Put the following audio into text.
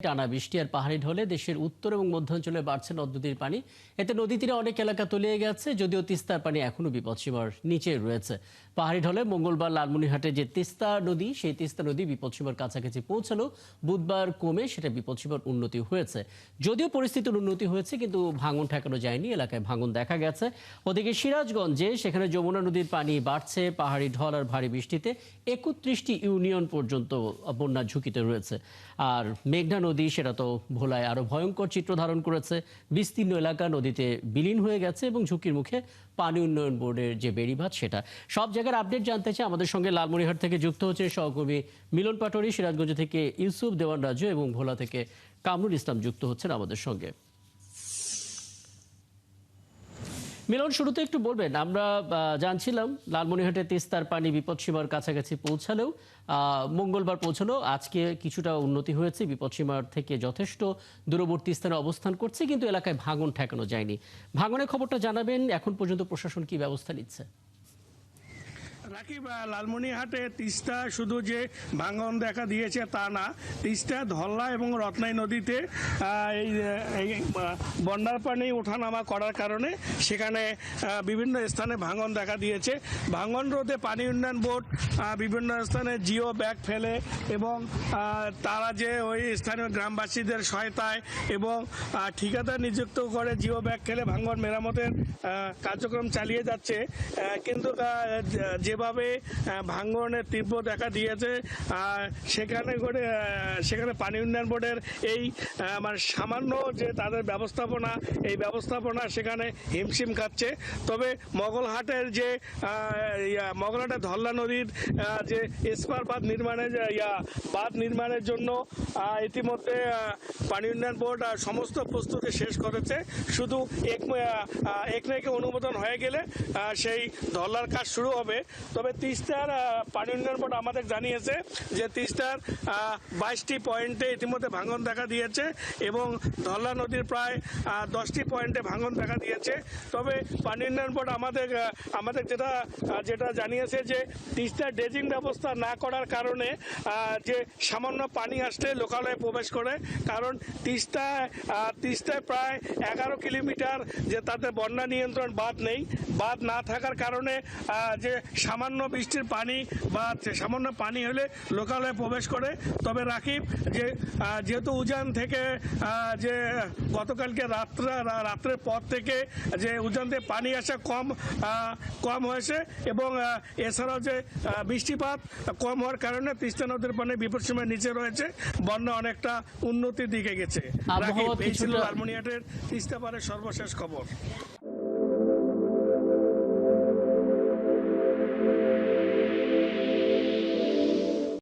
টানা বৃষ্টি আর পাহাড়ি ঢলে দেশের উত্তর এবং মধ্যাঞ্চলে বাড়ছে নদ নদীর পানি। এতে নদী তীরে অনেক এলাকা তলিয়ে গেছে, যদিও তিস্তার পানি এখনো বিপদসীমার নিচে রয়েছে। পাহাড়ি ঢলে মঙ্গলবার লালমনিরহাটে যে তিস্তা নদী, সেই তিস্তা নদী বিপদসীমার কাছাকাছি পৌঁছালো বুধবার কমে সেটা বিপদসীমার উন্নতি হয়েছে। যদিও পরিস্থিতির উন্নতি হয়েছে, কিন্তু ভাঙন ঠেকানো যায়নি, এলাকায় ভাঙন দেখা গেছে। ওদিকে সিরাজগঞ্জে সেখানে যমুনা নদীর পানি বাড়ছে। পাহাড়ি ঢল আর ভারী বৃষ্টিতে 31টি ইউনিয়ন পর্যন্ত বন্যার ঝুঁকিতে রয়েছে। আর মেঘনা নদী, সেটা তো ভোলায় আরো ভয়ঙ্কর চিত্র ধারণ করেছে। বিস্তীর্ণ এলাকা নদীতে বিলীন হয়ে গেছে এবং ঝুঁকির মুখে পানি উন্নয়ন বোর্ডের যে বেড়িবাঁধ, সেটা। সব জায়গার আপডেট জানতে চাই আমাদের সঙ্গে লালমনিরহাট থেকে যুক্ত হচ্ছে সহকর্মী মিলন পাটোয়ারি, সিরাজগঞ্জ থেকে ইউসুফ দেওয়ান রাজু এবং ভোলা থেকে কামরুল ইসলাম যুক্ত হচ্ছেন আমাদের সঙ্গে। মিলন, শুরুতে একটু বলবেন, আমরা জানছিলাম লালমনিরহাটে তিস্তার পানি বিপদসীমার কাছাকাছি পৌঁছালেও মঙ্গলবার পৌঁছালো, আজকে কিছুটা উন্নতি হয়েছে, বিপদসীমার থেকে যথেষ্ট দূরবর্তী স্থানে অবস্থান করছে, কিন্তু এলাকায় ভাঙন ঠেকানো যায়নি। ভাঙনের খবরটা জানাবেন, এখন পর্যন্ত প্রশাসন কি ব্যবস্থা নিচ্ছে? রাকিব, লালমনিরহাটে তিস্তা শুধু যে ভাঙন দেখা দিয়েছে তা না, তিস্তা, ধল্লা এবং রত্নাই নদীতে এই বন্যার পানি ওঠানামা করার কারণে সেখানে বিভিন্ন স্থানে ভাঙন দেখা দিয়েছে। ভাঙন রোধে পানি উন্নয়ন বোর্ড বিভিন্ন স্থানে জিও ব্যাগ ফেলে এবং তারা যে ওই স্থানীয় গ্রামবাসীদের সহায়তায় এবং ঠিকাদার নিযুক্ত করে জিও ব্যাগ ফেলে ভাঙন মেরামতের কার্যক্রম চালিয়ে যাচ্ছে। কিন্তু যেভাবে ভাঙনের তীব্র দেখা দিয়েছে, সেখানে পানি উন্নয়ন বোর্ডের এই মানে সামান্য যে তাদের ব্যবস্থাপনা, এই ব্যবস্থাপনা সেখানে হিমশিম খাচ্ছে। তবে মোগলহাটের ধল্লা নদীর যে এসপার বাঁধ নির্মাণের জন্য ইতিমধ্যে পানি উন্নয়ন বোর্ড সমস্ত প্রস্তুতি শেষ করেছে। শুধু একনেকে অনুমোদন হয়ে গেলে সেই ধল্লার কাজ শুরু হবে। তবে তিস্তার পানি উন্নয়ন বোর্ড আমাদের জানিয়েছে যে তিস্তার 22টি পয়েন্টে ইতিমধ্যে ভাঙন দেখা দিয়েছে এবং ধল্লা নদীর প্রায় 10টি পয়েন্টে ভাঙন দেখা দিয়েছে। তবে পানি উন্নয়ন বোর্ড আমাদের যেটা জানিয়েছে যে তিস্তার ড্রেজিং ব্যবস্থা না করার কারণে যে সামান্য পানি আসলে লোকালয়ে প্রবেশ করে, কারণ তিস্তায় প্রায় 11 কিলোমিটার যে তাদের বন্যা নিয়ন্ত্রণ বাঁধ নেই। বাঁধ না থাকার কারণে যে সামান্য বৃষ্টির পানি বা সামান্য পানি হলে লোকালয়ে প্রবেশ করে। তবে রাকিব, যেহেতু উজান থেকে যে গতকালকে রাত্রের পর থেকে যে উজান থেকে পানি আসা কম হয়েছে এবং এছাড়াও যে বৃষ্টিপাত কম হওয়ার কারণে তিস্তা নদীর পানি বিপদসীমার নিচে রয়েছে, বন্যা অনেকটা উন্নতির দিকে গেছে। রাকিব, এই ছিল লালমনিরহাটের তিস্তা পাড়ের সর্বশেষ খবর।